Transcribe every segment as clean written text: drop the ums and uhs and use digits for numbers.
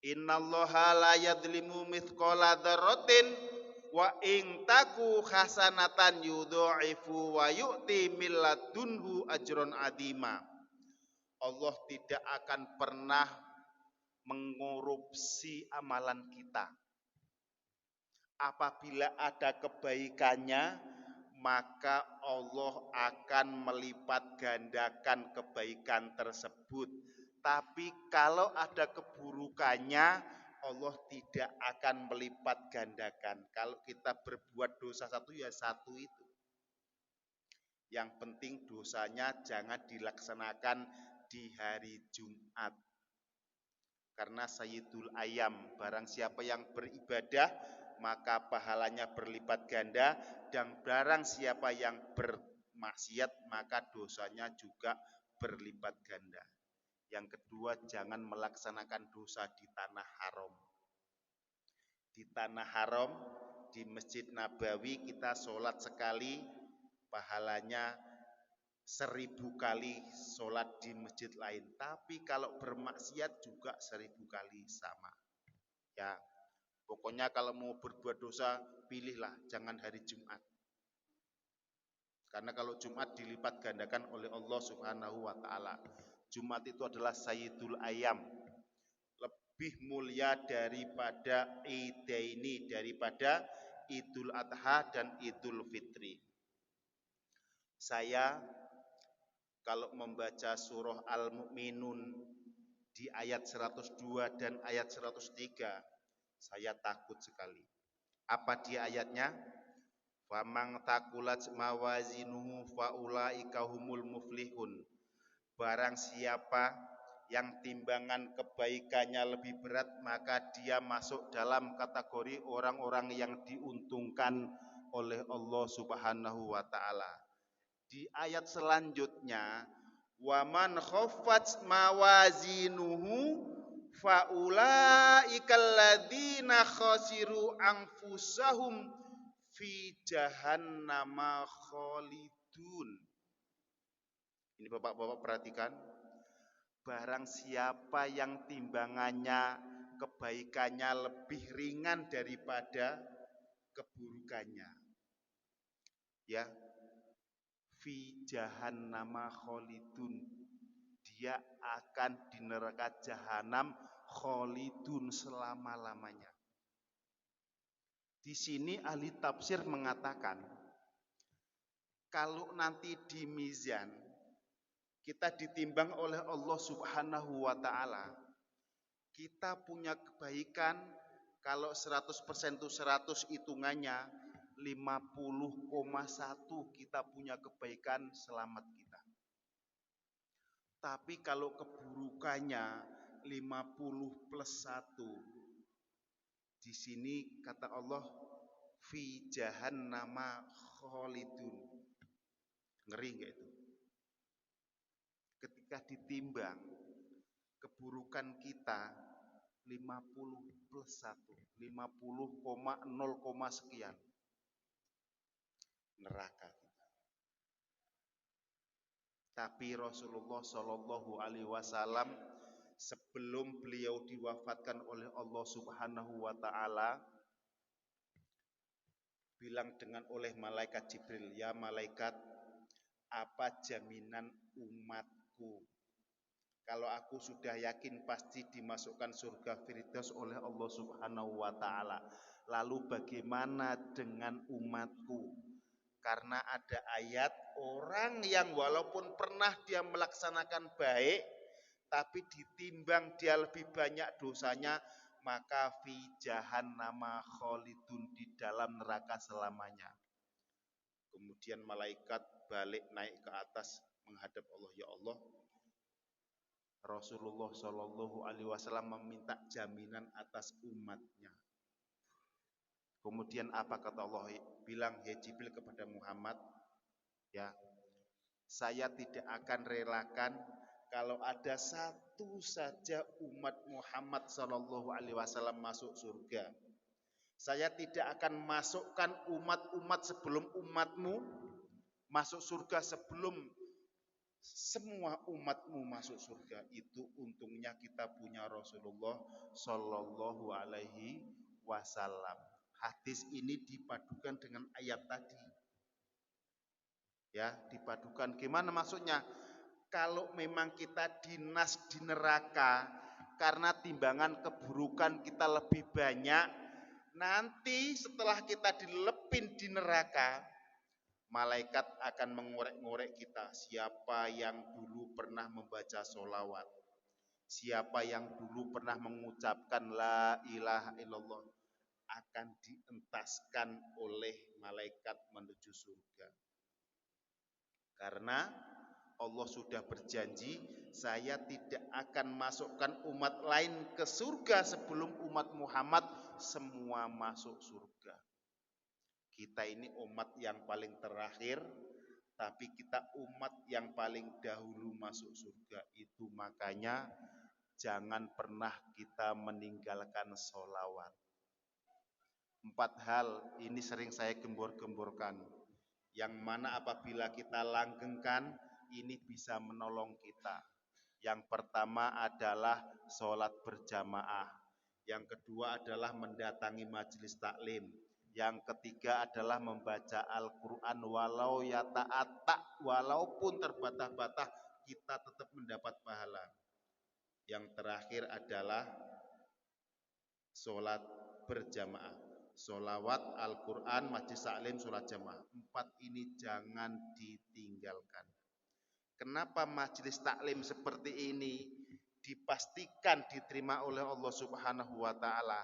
Innallaha la yadlimu mithqala dzarratin wa in taku hasanatan yudha'ifu wa yu'ti min ladunhu ajron adima. Allah tidak akan pernah mengorupsi amalan kita. Apabila ada kebaikannya, maka Allah akan melipat gandakan kebaikan tersebut. Tapi kalau ada keburukannya, Allah tidak akan melipat gandakan. Kalau kita berbuat dosa satu, ya satu itu. Yang penting dosanya jangan dilaksanakan di hari Jumat. Karena Sayyidul Ayam, barang siapa yang beribadah, maka pahalanya berlipat ganda, dan barang siapa yang bermaksiat, maka dosanya juga berlipat ganda. Yang kedua, jangan melaksanakan dosa di tanah haram. Di tanah haram, di Masjid Nabawi kita sholat sekali, pahalanya 1000 kali sholat di masjid lain. Tapi kalau bermaksiat juga 1000 kali sama. Ya, pokoknya kalau mau berbuat dosa, pilihlah jangan hari Jumat. Karena kalau Jumat dilipat gandakan oleh Allah Subhanahu wa Ta'ala. Jumat itu adalah Sayyidul Ayam, lebih mulia daripada Idaini, daripada Idul Adha dan Idul Fitri. Saya kalau membaca surah Al-Mu'minun di ayat 102 dan ayat 103, saya takut sekali. Apa dia ayatnya? Famang takulat mawazinuhu faulaika humul muflihun. Barang siapa yang timbangan kebaikannya lebih berat, maka dia masuk dalam kategori orang-orang yang diuntungkan oleh Allah Subhanahu wa Ta'ala. Di ayat selanjutnya, waman khaffat mawazinuhu faulaikal ladzina khasiru anfusahum fi jahannama khalidun. Ini Bapak-bapak perhatikan, barang siapa yang timbangannya kebaikannya lebih ringan daripada keburukannya, ya, fi jahannama khalidun, dia akan di neraka jahanam khalidun, selama-lamanya. Di sini ahli tafsir mengatakan, kalau nanti di mizan kita ditimbang oleh Allah Subhanahu wa Ta'ala, kita punya kebaikan, kalau 100% itu 100 hitungannya, 50,1 kita punya kebaikan, selamat kita. Tapi kalau keburukannya 50 plus 1, di sini kata Allah, fi jahannama khalidun. Ngeri enggak itu? Ketika ditimbang keburukan kita 50 plus 1, 50,0, sekian, neraka kita. Tapi Rasulullah Shallallahu Alaihi Wasallam sebelum beliau diwafatkan oleh Allah Subhanahu wa Ta'ala, bilang dengan oleh malaikat Jibril, ya malaikat, apa jaminan umatku kalau aku sudah yakin pasti dimasukkan surga Firdaus oleh Allah Subhanahu wa Ta'ala, lalu bagaimana dengan umatku? Karena ada ayat, orang yang walaupun pernah dia melaksanakan baik, tapi ditimbang dia lebih banyak dosanya, maka fi jahannama khalidun, di dalam neraka selamanya. Kemudian malaikat balik naik ke atas menghadap Allah, ya Allah, Rasulullah Shallallahu Alaihi Wasallam meminta jaminan atas umatnya. Kemudian apa kata Allah? Bilang ya Jibril kepada Muhammad, ya, saya tidak akan relakan kalau ada satu saja umat Muhammad Shallallahu Alaihi Wasallam masuk surga. Saya tidak akan masukkan umat-umat sebelum umatmu masuk surga sebelum semua umatmu masuk surga. Itu untungnya kita punya Rasulullah Shallallahu Alaihi Wasallam. Hadis ini dipadukan dengan ayat tadi. Ya, dipadukan. Gimana maksudnya? Kalau memang kita dinas di neraka karena timbangan keburukan kita lebih banyak, nanti setelah kita dilepin di neraka, malaikat akan mengorek-ngorek kita. Siapa yang dulu pernah membaca sholawat, siapa yang dulu pernah mengucapkan la ilaha illallah, akan dientaskan oleh malaikat menuju surga. Karena Allah sudah berjanji, saya tidak akan masukkan umat lain ke surga sebelum umat Muhammad semua masuk surga. Kita ini umat yang paling terakhir, tapi kita umat yang paling dahulu masuk surga. Itu makanya jangan pernah kita meninggalkan sholawat. 4 hal ini sering saya gembor-gemborkan, yang mana apabila kita langgengkan ini bisa menolong kita. Yang pertama adalah sholat berjamaah. Yang kedua adalah mendatangi majelis taklim. Yang ketiga adalah membaca Al-Quran walau ya ta'atta, walaupun terbatah-batah kita tetap mendapat pahala. Yang terakhir adalah sholat berjamaah. Sholawat, Al-Quran, majelis taklim, sholat jamaah. 4 ini jangan ditinggalkan. Kenapa majelis taklim seperti ini dipastikan diterima oleh Allah Subhanahu wa taala?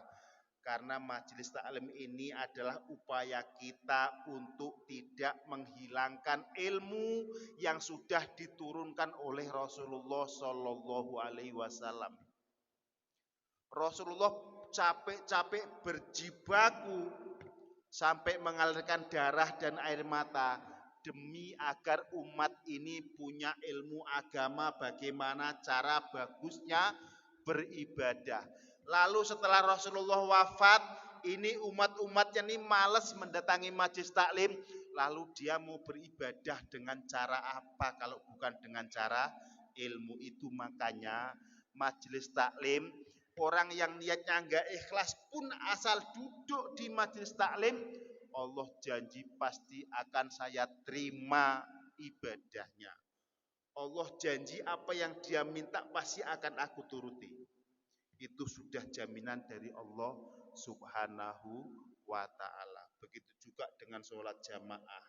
Karena majelis taklim ini adalah upaya kita untuk tidak menghilangkan ilmu yang sudah diturunkan oleh Rasulullah Shallallahu Alaihi Wasallam. Rasulullah capek-capek berjibaku sampai mengalirkan darah dan air mata demi agar umat ini punya ilmu agama, bagaimana cara bagusnya beribadah. Lalu setelah Rasulullah wafat, ini umat-umatnya ini malas mendatangi majelis taklim, lalu dia mau beribadah dengan cara apa kalau bukan dengan cara ilmu. Itu makanya majelis taklim, orang yang niatnya enggak ikhlas pun asal duduk di majelis taklim, Allah janji pasti akan saya terima ibadahnya. Allah janji apa yang dia minta pasti akan aku turuti. Itu sudah jaminan dari Allah Subhanahu wa ta'ala. Begitu juga dengan sholat jamaah.